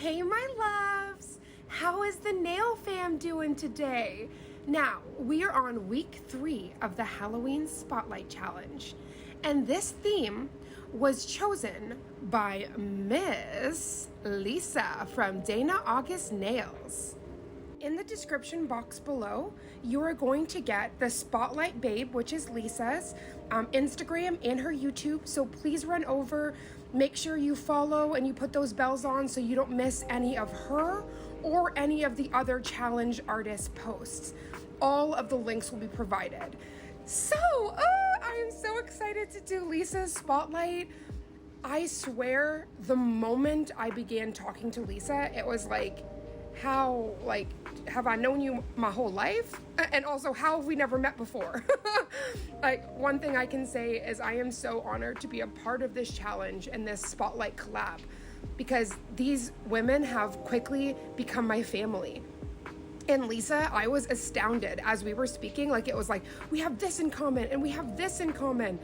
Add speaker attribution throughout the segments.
Speaker 1: Hey my loves, how is the nail fam doing today? Now, we are on week 3 of the Halloween Spotlight Challenge, and this theme was chosen by Miss Lisa from Daynaagustnails. In the description box below, you are going to get the Spotlight Babe, which is Lisa's, Instagram and her YouTube. So please run over, make sure you follow and you put those bells on so you don't miss any of her or any of the other challenge artist posts. All of the links will be provided. So, I am so excited to do Lisa's Spotlight. I swear, the moment I began talking to Lisa, it was like, have I known you my whole life? And also, how have we never met before? Like, one thing I can say is I am so honored to be a part of this challenge and this Spotlight collab, because these women have quickly become my family. And Lisa, I was astounded as we were speaking. Like, it was like, we have this in common and we have this in common.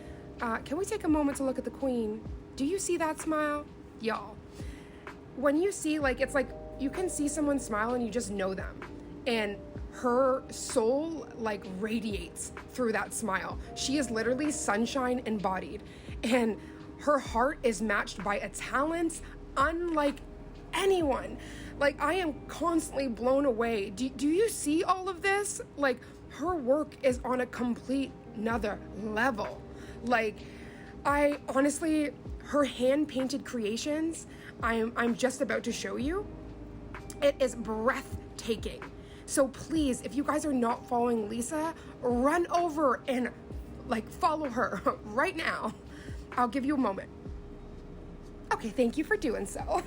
Speaker 1: Can we take a moment to look at the queen? Do you see that smile? Y'all, when you see, like, it's like, you can see someone smile and you just know them. And her soul like radiates through that smile. She is literally sunshine embodied. And her heart is matched by a talent unlike anyone. Like, I am constantly blown away. Do you see all of this? Like, her work is on a complete another level. Like, I honestly, her hand-painted creations, I'm just about to show you. It is breathtaking. So please, if you guys are not following Lisa, run over and like follow her right now. I'll give you a moment. Okay, thank you for doing so.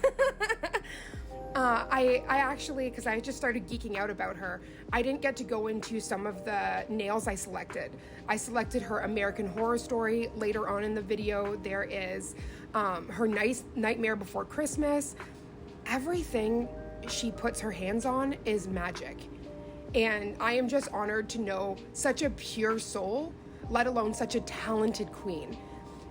Speaker 1: I actually, because I just started geeking out about her, I didn't get to go into some of the nails I selected. I selected her American Horror Story. Later on in the video, there is her Nightmare Before Christmas. Everything she puts her hands on is magic. And I am just honored to know such a pure soul, let alone such a talented queen.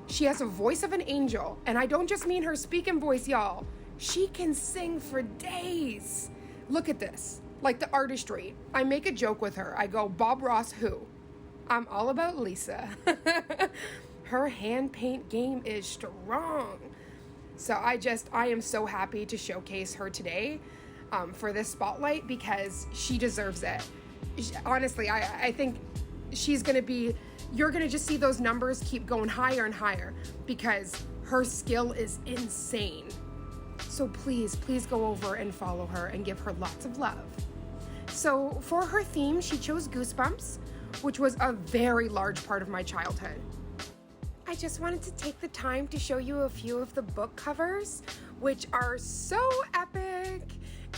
Speaker 1: She has a voice of an angel, and I don't just mean her speaking voice, y'all. She can sing for days. Look at this, like the artistry. I make a joke with her. I go, Bob Ross who? I'm all about Lisa. Her hand paint game is strong. So I am so happy to showcase her today for this spotlight, because she deserves it. Honestly, I think she's going to be, you're going to just see those numbers keep going higher and higher because her skill is insane. So please go over and follow her and give her lots of love. So for her theme, she chose Goosebumps, which was a very large part of my childhood. I just wanted to take the time to show you a few of the book covers, which are so epic.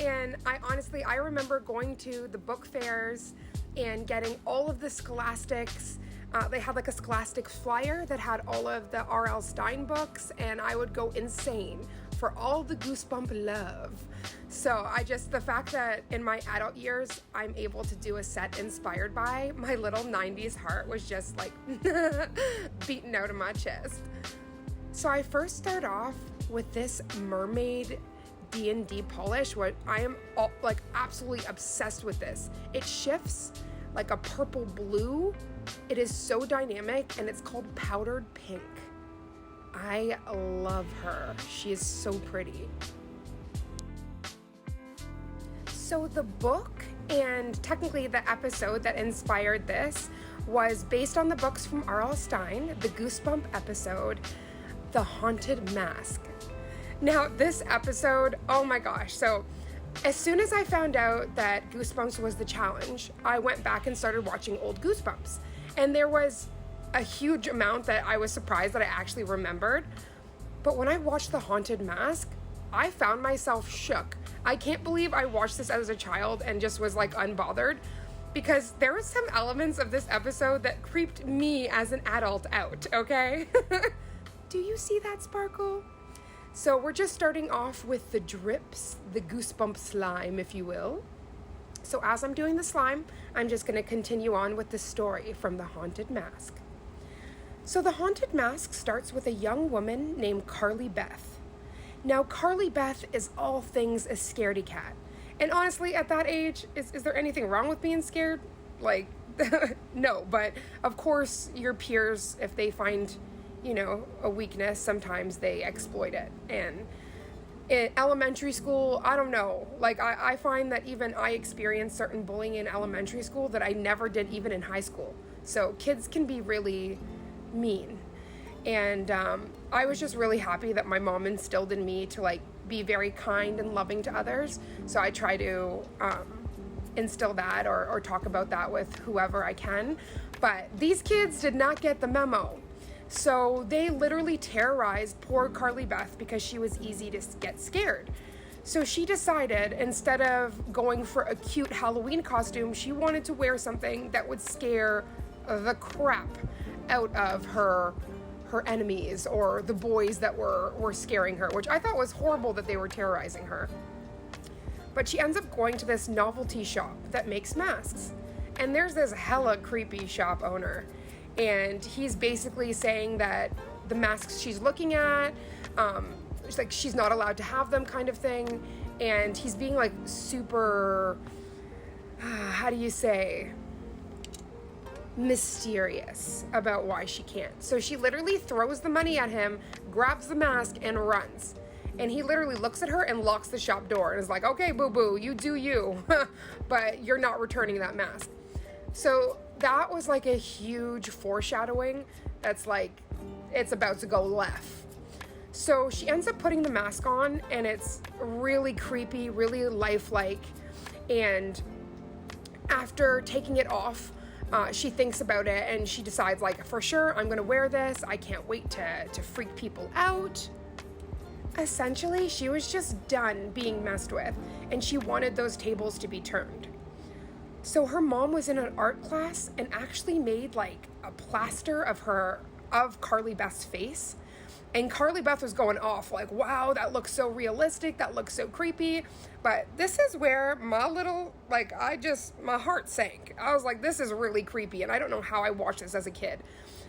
Speaker 1: And I remember going to the book fairs and getting all of the Scholastics. They had like a Scholastic flyer that had all of the R.L. Stine books, and I would go insane for all the Goosebump love. So the fact that in my adult years, I'm able to do a set inspired by my little 90s heart was just like beaten out of my chest. So I first start off with this mermaid D&D polish, where I am absolutely obsessed with this. It shifts like a purple blue. It is so dynamic, and it's called Powdered Pink. I love her. She is so pretty. So the book, and technically the episode that inspired this, was based on the books from R.L. Stine, the Goosebump episode, The Haunted Mask. Now, this episode, oh my gosh. So as soon as I found out that Goosebumps was the challenge, I went back and started watching old Goosebumps. And there was a huge amount that I was surprised that I actually remembered. But when I watched The Haunted Mask, I found myself shook. I can't believe I watched this as a child and just was like unbothered, because there were some elements of this episode that creeped me as an adult out, okay? Do you see that sparkle? So we're just starting off with the drips, the Goosebump slime, if you will. So as I'm doing the slime, I'm just going to continue on with the story from The Haunted Mask. So The Haunted Mask starts with a young woman named Carly Beth. Now, Carly Beth is all things a scaredy cat. And honestly, at that age, is there anything wrong with being scared? Like, no, but of course, your peers, if they find, a weakness, sometimes they exploit it. And in elementary school, I don't know. Like, I find that even I experienced certain bullying in elementary school that I never did even in high school. So kids can be really mean. And I was just really happy that my mom instilled in me to, like, be very kind and loving to others. So I try to instill that or talk about that with whoever I can. But these kids did not get the memo. So they literally terrorized poor Carly Beth because she was easy to get scared. So she decided, instead of going for a cute Halloween costume, she wanted to wear something that would scare the crap out of her enemies or the boys that were scaring her, which I thought was horrible that they were terrorizing her. But she ends up going to this novelty shop that makes masks. And there's this hella creepy shop owner. And he's basically saying that the masks she's looking at, she's not allowed to have them, kind of thing. And he's being like super, how do you say, mysterious about why she can't. So she literally throws the money at him, grabs the mask, and runs. And he literally looks at her and locks the shop door and is like, okay, boo-boo, you do you, but you're not returning that mask. So that was like a huge foreshadowing that's like, it's about to go left. So she ends up putting the mask on, and it's really creepy, really lifelike. And after taking it off, she thinks about it and she decides, like, for sure, I'm gonna wear this. I can't wait to freak people out. Essentially, she was just done being messed with, and she wanted those tables to be turned. So her mom was in an art class and actually made like a plaster of Carly Beth's face. And Carly Beth was going off like, wow, that looks so realistic. That looks so creepy. But this is where my heart sank. I was like, this is really creepy. And I don't know how I watched this as a kid.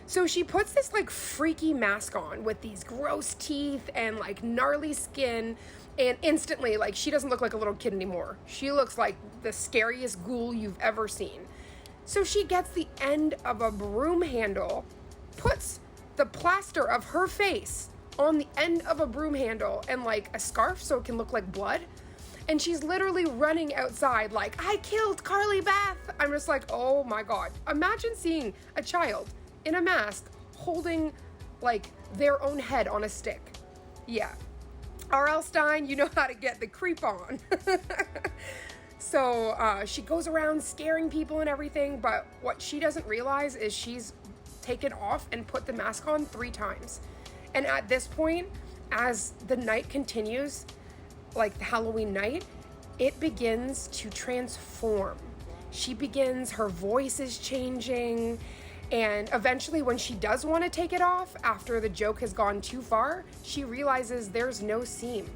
Speaker 1: So she puts this like freaky mask on with these gross teeth and like gnarly skin. And instantly, like, she doesn't look like a little kid anymore. She looks like the scariest ghoul you've ever seen. So she gets the end of a broom handle, puts the plaster of her face on the end of a broom handle and like a scarf so it can look like blood. And she's literally running outside like, I killed Carly Beth. I'm just like, oh my God. Imagine seeing a child in a mask holding like their own head on a stick. Yeah. R.L. Stine, you know how to get the creep on. So she goes around scaring people and everything, but what she doesn't realize is she's taken off and put the mask on 3 times. And at this point, as the night continues, like the Halloween night, it begins to transform. Her voice is changing. And eventually, when she does want to take it off, after the joke has gone too far, she realizes there's no seam.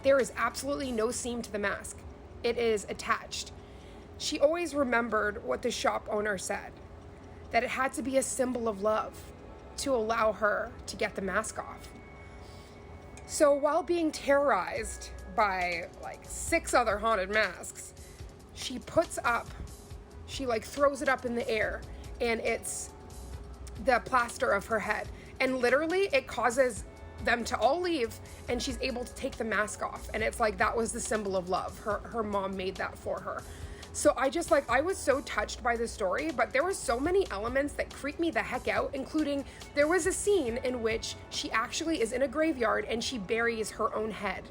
Speaker 1: There is absolutely no seam to the mask. It is attached. She always remembered what the shop owner said, that it had to be a symbol of love to allow her to get the mask off. So while being terrorized by like 6 other haunted masks, she throws it up in the air, and it's the plaster of her head. And literally it causes them to all leave, and she's able to take the mask off. And it's like, that was the symbol of love. Her mom made that for her. So I was so touched by the story, but there were so many elements that creeped me the heck out, including there was a scene in which she actually is in a graveyard and she buries her own head,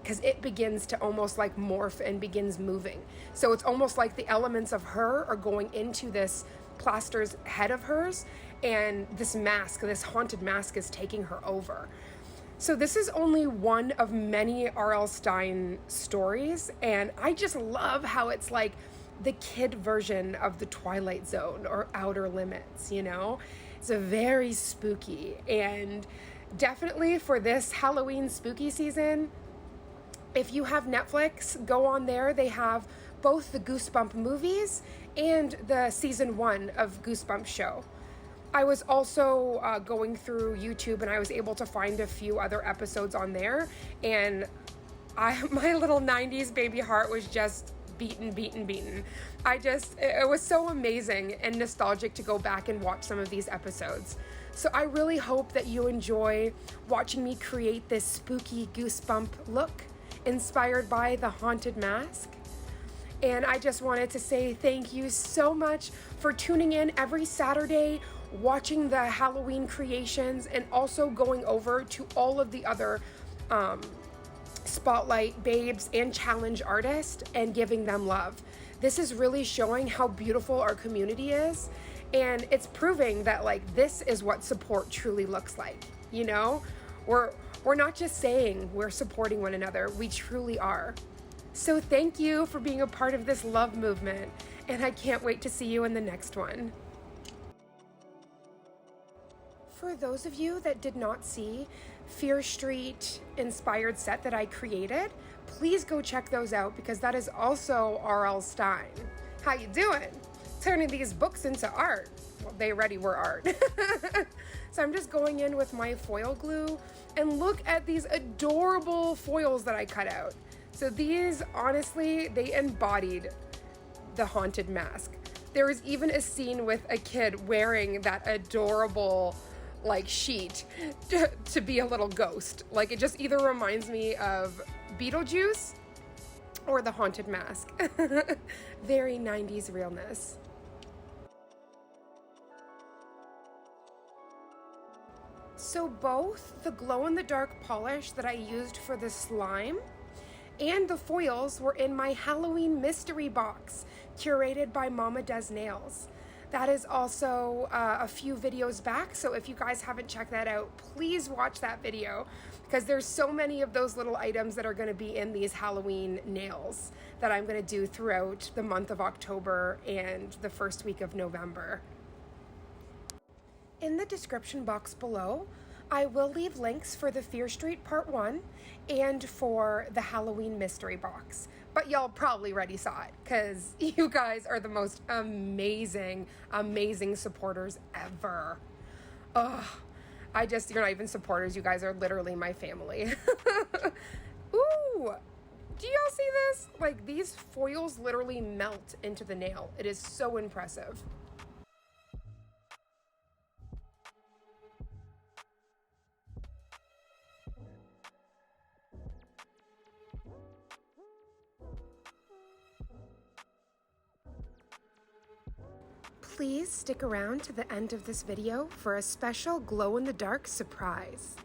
Speaker 1: because it begins to almost like morph and begins moving. So it's almost like the elements of her are going into this plaster's head of hers, and this haunted mask is taking her over. So this is only one of many R.L. Stine stories, and I just love how it's like the kid version of the Twilight Zone or Outer Limits, you know? It's a very spooky, and definitely for this Halloween spooky season, if you have Netflix, go on there. They have both the Goosebumps movies and the season 1 of Goosebumps show. I was also going through YouTube, and I was able to find a few other episodes on there, and my little 90s baby heart was just beaten. It was so amazing and nostalgic to go back and watch some of these episodes. So I really hope that you enjoy watching me create this spooky goosebump look inspired by the haunted mask. And I just wanted to say thank you so much for tuning in every Saturday, watching the Halloween creations, and also going over to all of the other spotlight babes and challenge artists and giving them love. This is really showing how beautiful our community is, and it's proving that like this is what support truly looks like. You know, we're not just saying we're supporting one another, we truly are. So thank you for being a part of this love movement, and I can't wait to see you in the next one. For those of you that did not see Fear Street inspired set that I created, please go check those out, because that is also R.L. Stine. How you doing? Turning these books into art. Well, they already were art. So I'm just going in with my foil glue, and look at these adorable foils that I cut out. So these, honestly, they embodied the haunted mask. There was even a scene with a kid wearing that adorable like sheet to be a little ghost. Like, it just either reminds me of Beetlejuice or the haunted mask. Very 90s realness. So both the glow-in-the-dark polish that I used for the slime and the foils were in my Halloween mystery box curated by Mama Does Nails. That is also a few videos back, so if you guys haven't checked that out, please watch that video, because there's so many of those little items that are going to be in these Halloween nails that I'm going to do throughout the month of October and the first week of November. In the description box below, I will leave links for the Fear Street Part 1 and for the Halloween mystery box. But y'all probably already saw it, because you guys are the most amazing supporters ever. Ugh, you're not even supporters, you guys are literally my family. Ooh, do y'all see this? Like, these foils literally melt into the nail. It is so impressive. Please stick around to the end of this video for a special glow-in-the-dark surprise.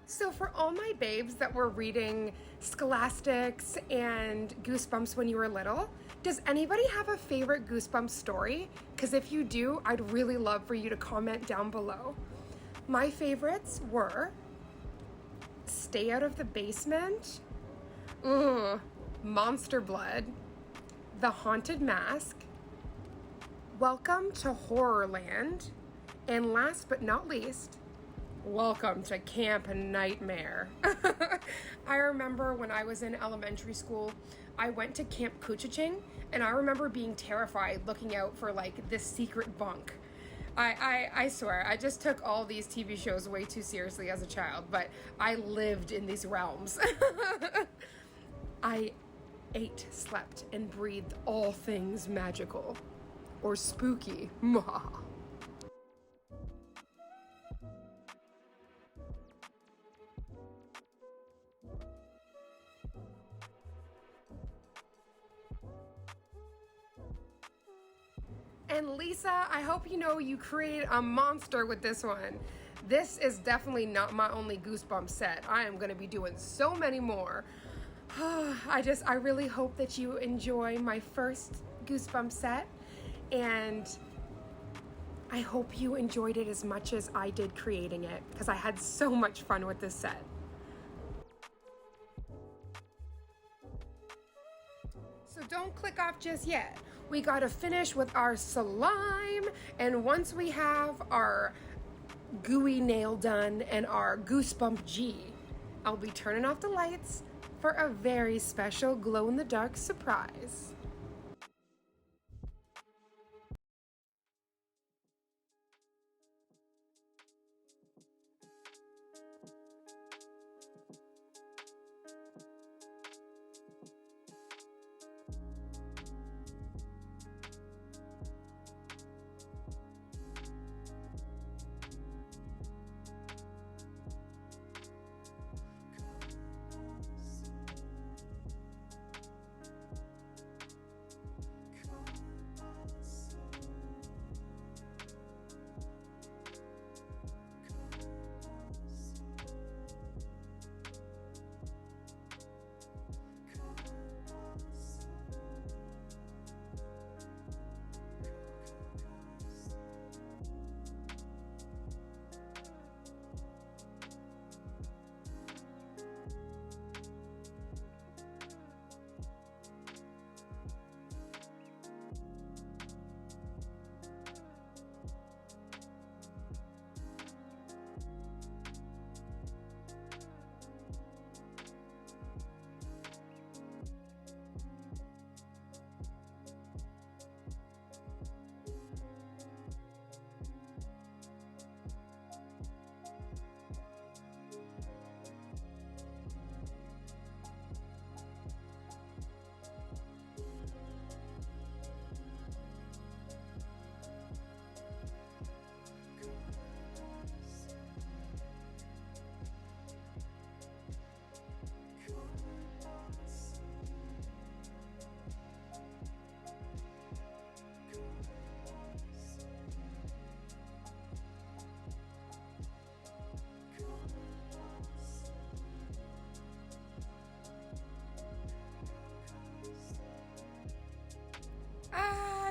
Speaker 1: So for all my babes that were reading Scholastics and Goosebumps when you were little, does anybody have a favorite Goosebumps story? Because if you do, I'd really love for you to comment down below. My favorites were Stay Out of the Basement, Monster Blood, The Haunted Mask, Welcome to Horrorland, and last but not least, Welcome to Camp Nightmare. I remember when I was in elementary school, I went to Camp Kuchaching, and I remember being terrified looking out for like this secret bunk. I swear, I just took all these TV shows way too seriously as a child, but I lived in these realms. I ate, slept, and breathed all things magical or spooky. And Lisa, I hope you know you created a monster with this one. This is definitely not my only Goosebumps set. I am going to be doing so many more. I really hope that you enjoy my first Goosebumps set, and I hope you enjoyed it as much as I did creating it, because I had so much fun with this set. So don't click off just yet. We gotta finish with our slime, and once we have our gooey nail done and our Goosebump G, I'll be turning off the lights, for a very special glow-in-the-dark surprise.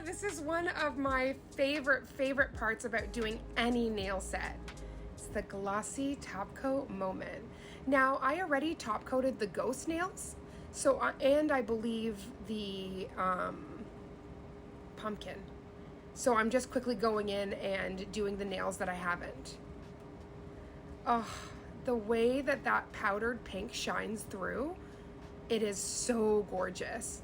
Speaker 1: This is one of my favorite parts about doing any nail set. It's the glossy top coat moment. Now, I already top coated the ghost nails, and I believe the pumpkin. So I'm just quickly going in and doing the nails that I haven't. Oh, the way that that powdered pink shines through, it is so gorgeous.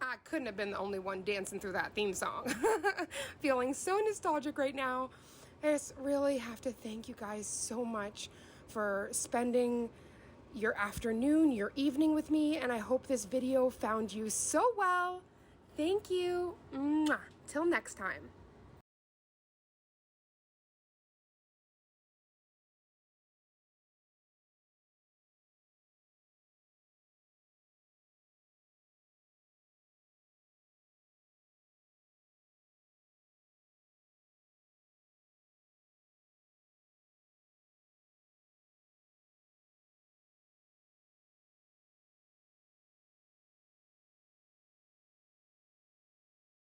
Speaker 1: I couldn't have been the only one dancing through that theme song. Feeling so nostalgic right now. I just really have to thank you guys so much for spending your afternoon, your evening with me, and I hope this video found you so well. Thank you. Mwah. Till next time.